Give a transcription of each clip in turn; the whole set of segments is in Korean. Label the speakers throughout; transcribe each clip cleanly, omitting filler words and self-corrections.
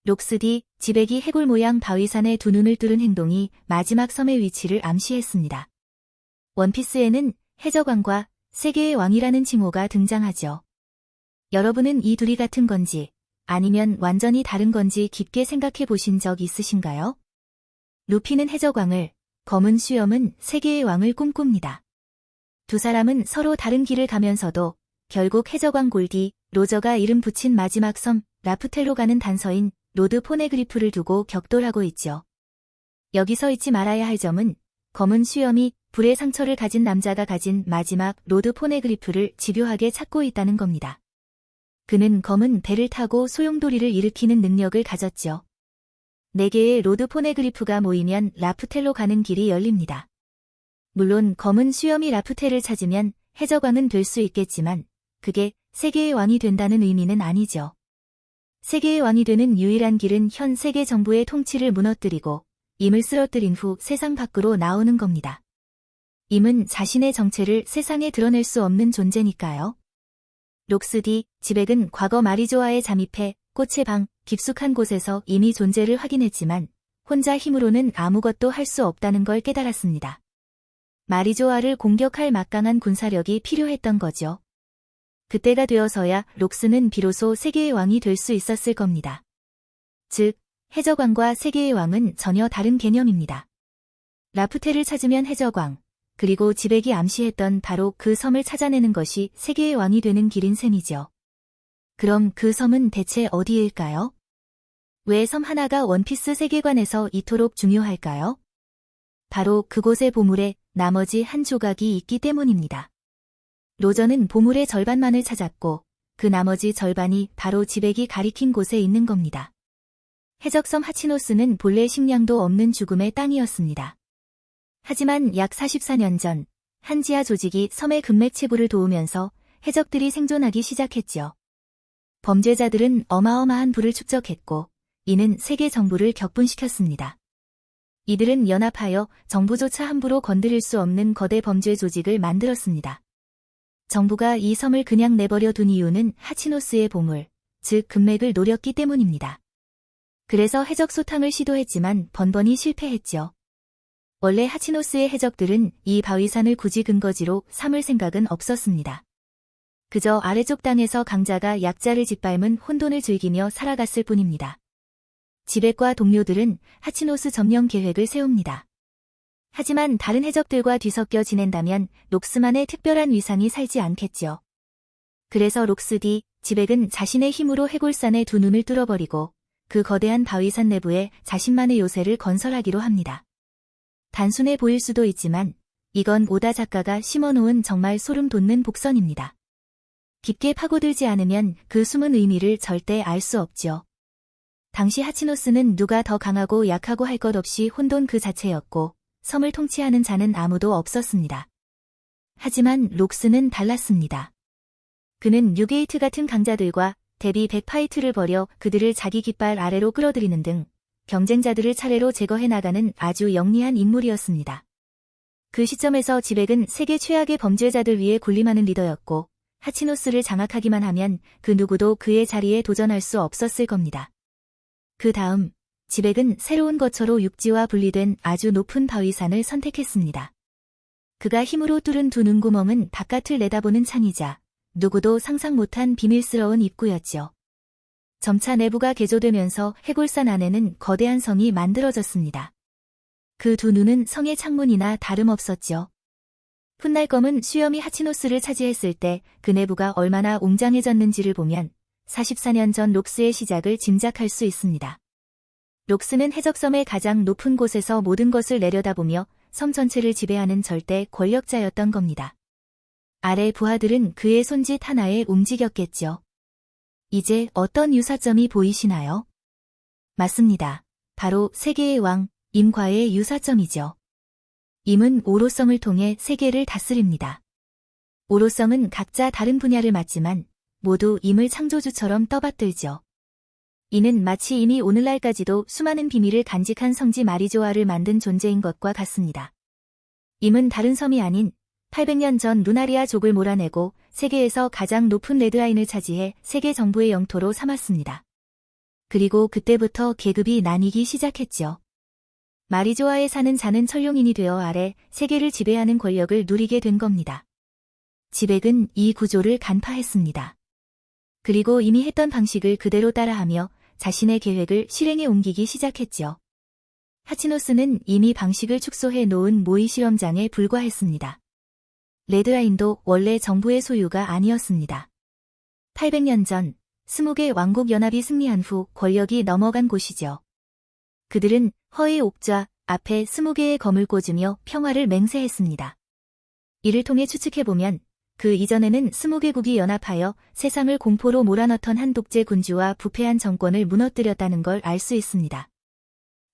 Speaker 1: 록스디, 지백이 해골 모양 바위산의 두 눈을 뚫은 행동이 마지막 섬의 위치를 암시했습니다. 원피스에는 해적왕과 세계의 왕이라는 칭호가 등장하죠. 여러분은 이 둘이 같은 건지 아니면 완전히 다른 건지 깊게 생각해 보신 적 있으신가요? 루피는 해적왕을, 검은 수염은 세계의 왕을 꿈꿉니다. 두 사람은 서로 다른 길을 가면서도 결국 해적왕 골디, 로저가 이름 붙인 마지막 섬, 라프텔로 가는 단서인 로드 포네그리프를 두고 격돌하고 있죠. 여기서 잊지 말아야 할 점은 검은 수염이 불의 상처를 가진 남자가 가진 마지막 로드 포네그리프를 집요하게 찾고 있다는 겁니다. 그는 검은 배를 타고 소용돌이를 일으키는 능력을 가졌죠. 4개의 로드 포네그리프가 모이면 라프텔로 가는 길이 열립니다. 물론 검은 수염이 라프텔을 찾으면 해적왕은 될 수 있겠지만 그게 세계의 왕이 된다는 의미는 아니죠. 세계의 왕이 되는 유일한 길은 현 세계 정부의 통치를 무너뜨리고 임을 쓰러뜨린 후 세상 밖으로 나오는 겁니다. 임은 자신의 정체를 세상에 드러낼 수 없는 존재니까요. 록스디, 지백은 과거 마리조아에 잠입해 꽃의 방, 깊숙한 곳에서 이미 존재를 확인했지만 혼자 힘으로는 아무것도 할 수 없다는 걸 깨달았습니다. 마리조아를 공격할 막강한 군사력이 필요했던 거죠. 그때가 되어서야 록스는 비로소 세계의 왕이 될 수 있었을 겁니다. 즉, 해적왕과 세계의 왕은 전혀 다른 개념입니다. 라프텔을 찾으면 해적왕, 그리고 지백이 암시했던 바로 그 섬을 찾아내는 것이 세계의 왕이 되는 길인 셈이죠. 그럼 그 섬은 대체 어디일까요? 왜 섬 하나가 원피스 세계관에서 이토록 중요할까요? 바로 그곳의 보물에 나머지 한 조각이 있기 때문입니다. 로저는 보물의 절반만을 찾았고 그 나머지 절반이 바로 지백이 가리킨 곳에 있는 겁니다. 해적섬 하치노스는 본래 식량도 없는 죽음의 땅이었습니다. 하지만 약 44년 전 한지하 조직이 섬의 금맥치부를 도우면서 해적들이 생존하기 시작했죠. 범죄자들은 어마어마한 부를 축적했고 이는 세계 정부를 격분시켰습니다. 이들은 연합하여 정부조차 함부로 건드릴 수 없는 거대 범죄 조직을 만들었습니다. 정부가 이 섬을 그냥 내버려 둔 이유는 하치노스의 보물, 즉 금맥을 노렸기 때문입니다. 그래서 해적 소탕을 시도했지만 번번이 실패했죠. 원래 하치노스의 해적들은 이 바위산을 굳이 근거지로 삼을 생각은 없었습니다. 그저 아래쪽 땅에서 강자가 약자를 짓밟은 혼돈을 즐기며 살아갔을 뿐입니다. 지백과 동료들은 하치노스 점령 계획을 세웁니다. 하지만 다른 해적들과 뒤섞여 지낸다면 록스만의 특별한 위상이 살지 않겠죠. 그래서 록스디, 지백은 자신의 힘으로 해골산의 두 눈을 뚫어버리고 그 거대한 바위산 내부에 자신만의 요새를 건설하기로 합니다. 단순해 보일 수도 있지만 이건 오다 작가가 심어놓은 정말 소름 돋는 복선입니다. 깊게 파고들지 않으면 그 숨은 의미를 절대 알 수 없죠. 당시 하치노스는 누가 더 강하고 약하고 할 것 없이 혼돈 그 자체였고 섬을 통치하는 자는 아무도 없었습니다. 하지만 록스는 달랐습니다. 그는 뉴게이트 같은 강자들과 대비 100파이트를 벌여 그들을 자기 깃발 아래로 끌어들이는 등 경쟁자들을 차례로 제거해 나가는 아주 영리한 인물이었습니다. 그 시점에서 지백은 세계 최악의 범죄자들 위에 군림하는 리더였고 하치노스를 장악하기만 하면 그 누구도 그의 자리에 도전할 수 없었을 겁니다. 그 다음 지백은 새로운 거처로 육지와 분리된 아주 높은 바위산을 선택했습니다. 그가 힘으로 뚫은 두 눈구멍은 바깥을 내다보는 창이자 누구도 상상 못한 비밀스러운 입구였죠. 점차 내부가 개조되면서 해골산 안에는 거대한 성이 만들어졌습니다. 그 두 눈은 성의 창문이나 다름없었죠. 훗날 검은 수염이 하치노스를 차지했을 때 그 내부가 얼마나 웅장해졌는지를 보면 44년 전 록스의 시작을 짐작할 수 있습니다. 록스는 해적섬의 가장 높은 곳에서 모든 것을 내려다보며 섬 전체를 지배하는 절대 권력자였던 겁니다. 아래 부하들은 그의 손짓 하나에 움직였겠죠. 이제 어떤 유사점이 보이시나요? 맞습니다. 바로 세계의 왕, 임과의 유사점이죠. 임은 오로성을 통해 세계를 다스립니다. 오로성은 각자 다른 분야를 맡지만 모두 임을 창조주처럼 떠받들죠. 이는 마치 이미 오늘날까지도 수많은 비밀을 간직한 성지 마리조아를 만든 존재인 것과 같습니다. 임은 다른 섬이 아닌 800년 전 루나리아 족을 몰아내고 세계에서 가장 높은 레드라인을 차지해 세계 정부의 영토로 삼았습니다. 그리고 그때부터 계급이 나뉘기 시작했죠. 마리조아에 사는 자는 천룡인이 되어 아래 세계를 지배하는 권력을 누리게 된 겁니다. 지백은 이 구조를 간파했습니다. 그리고 이미 했던 방식을 그대로 따라하며 자신의 계획을 실행에 옮기기 시작했죠. 하치노스는 이미 방식을 축소해 놓은 모의 실험장에 불과했습니다. 레드라인도 원래 정부의 소유가 아니었습니다. 800년 전 20개 왕국 연합이 승리한 후 권력이 넘어간 곳이죠. 그들은 허의 옥좌 앞에 20개의 검을 꽂으며 평화를 맹세했습니다. 이를 통해 추측해보면 그 이전에는 20개국이 연합하여 세상을 공포로 몰아넣던 한 독재 군주와 부패한 정권을 무너뜨렸다는 걸 알 수 있습니다.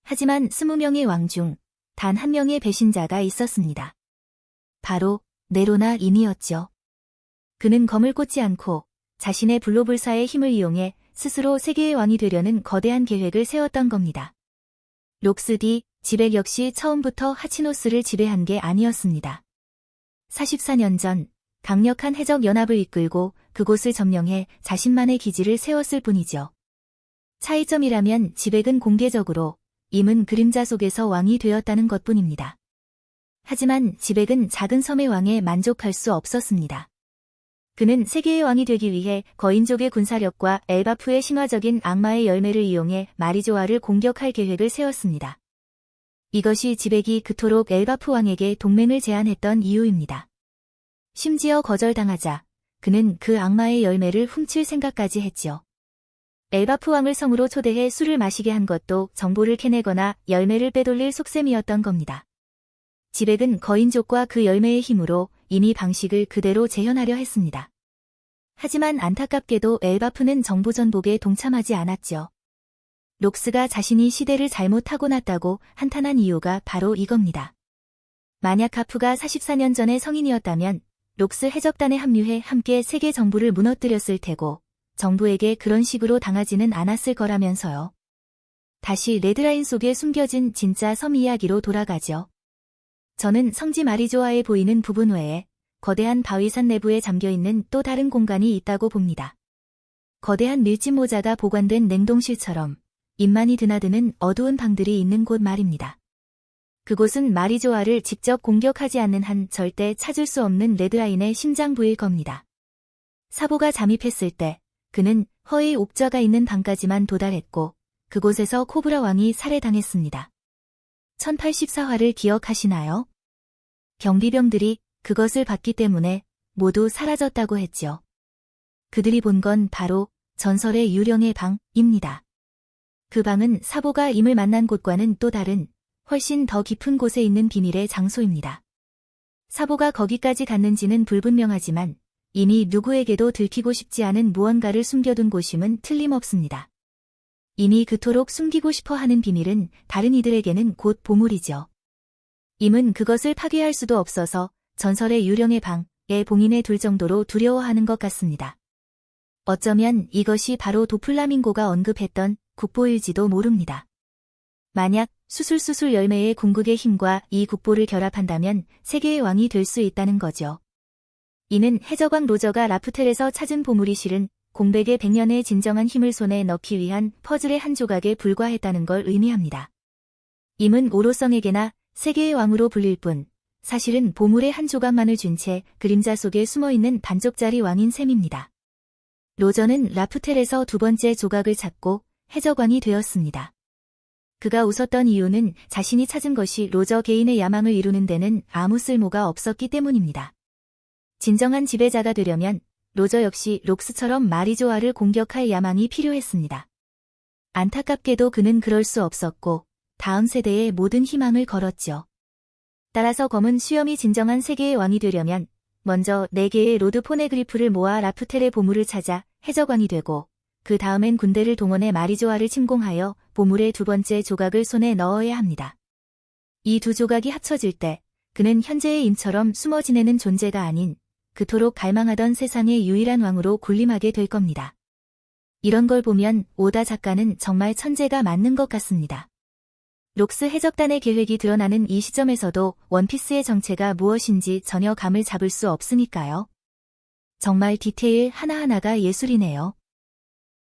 Speaker 1: 하지만 20명의 왕 중 단 한 명의 배신자가 있었습니다. 바로 네로나인이었죠. 그는 검을 꽂지 않고 자신의 불로불사의 힘을 이용해 스스로 세계의 왕이 되려는 거대한 계획을 세웠던 겁니다. 록스 지백 역시 처음부터 하치노스를 지배한 게 아니었습니다. 44년 전 강력한 해적 연합을 이끌고 그곳을 점령해 자신만의 기지를 세웠을 뿐이죠. 차이점이라면 지백은 공개적으로, 임은 그림자 속에서 왕이 되었다는 것뿐입니다. 하지만 지백은 작은 섬의 왕에 만족할 수 없었습니다. 그는 세계의 왕이 되기 위해 거인족의 군사력과 엘바프의 신화적인 악마의 열매를 이용해 마리조아를 공격할 계획을 세웠습니다. 이것이 지백이 그토록 엘바프 왕에게 동맹을 제안했던 이유입니다. 심지어 거절당하자 그는 그 악마의 열매를 훔칠 생각까지 했죠. 엘바프 왕을 성으로 초대해 술을 마시게 한 것도 정보를 캐내거나 열매를 빼돌릴 속셈이었던 겁니다. 지백은 거인족과 그 열매의 힘으로 이미 방식을 그대로 재현하려 했습니다. 하지만 안타깝게도 엘바프는 정보 전복에 동참하지 않았죠. 록스가 자신이 시대를 잘못 타고났다고 한탄한 이유가 바로 이겁니다. 만약 하프가 44년 전에 성인이었다면 록스 해적단에 합류해 함께 세계 정부를 무너뜨렸을 테고 정부에게 그런 식으로 당하지는 않았을 거라면서요. 다시 레드라인 속에 숨겨진 진짜 섬 이야기로 돌아가죠. 저는 성지 마리조아에 보이는 부분 외에 거대한 바위산 내부에 잠겨있는 또 다른 공간이 있다고 봅니다. 거대한 밀짚 모자가 보관된 냉동실처럼 입만이 드나드는 어두운 방들이 있는 곳 말입니다. 그곳은 마리조아를 직접 공격하지 않는 한 절대 찾을 수 없는 레드라인의 심장 부일 겁니다. 사보가 잠입했을 때 그는 허의 옥좌가 있는 방까지만 도달했고 그곳에서 코브라 왕이 살해당했습니다. 1084화를 기억하시나요? 경비병들이 그것을 봤기 때문에 모두 사라졌다고 했죠. 그들이 본 건 바로 전설의 유령의 방입니다. 그 방은 사보가 임을 만난 곳과는 또 다른 훨씬 더 깊은 곳에 있는 비밀의 장소입니다. 사보가 거기까지 갔는지는 불분명하지만 이미 누구에게도 들키고 싶지 않은 무언가를 숨겨둔 곳임은 틀림없습니다. 이미 그토록 숨기고 싶어 하는 비밀은 다른 이들에게는 곧 보물이죠. 임은 그것을 파괴할 수도 없어서 전설의 유령의 방에 봉인해 둘 정도로 두려워하는 것 같습니다. 어쩌면 이것이 바로 도플라밍고가 언급했던 국보일지도 모릅니다. 만약 수술수술 열매의 궁극의 힘과 이 국보를 결합한다면 세계의 왕이 될 수 있다는 거죠. 이는 해적왕 로저가 라프텔에서 찾은 보물이 실은 공백의 100년의 진정한 힘을 손에 넣기 위한 퍼즐의 한 조각에 불과했다는 걸 의미합니다. 임은 오로성에게나 세계의 왕으로 불릴 뿐 사실은 보물의 한 조각만을 쥔 채 그림자 속에 숨어있는 반쪽짜리 왕인 셈입니다. 로저는 라프텔에서 두 번째 조각을 찾고 해적왕이 되었습니다. 그가 웃었던 이유는 자신이 찾은 것이 로저 개인의 야망을 이루는 데는 아무 쓸모가 없었기 때문입니다. 진정한 지배자가 되려면 로저 역시 록스처럼 마리조아를 공격할 야망이 필요했습니다. 안타깝게도 그는 그럴 수 없었고 다음 세대에 모든 희망을 걸었죠. 따라서 검은 수염이 진정한 세계의 왕이 되려면 먼저 4개의 로드 포네그리프를 모아 라프텔의 보물을 찾아 해적왕이 되고 그 다음엔 군대를 동원해 마리조아를 침공하여 보물의 두 번째 조각을 손에 넣어야 합니다. 이 두 조각이 합쳐질 때 그는 현재의 임처럼 숨어 지내는 존재가 아닌 그토록 갈망하던 세상의 유일한 왕으로 군림하게 될 겁니다. 이런 걸 보면 오다 작가는 정말 천재가 맞는 것 같습니다. 록스 해적단의 계획이 드러나는 이 시점에서도 원피스의 정체가 무엇인지 전혀 감을 잡을 수 없으니까요. 정말 디테일 하나하나가 예술이네요.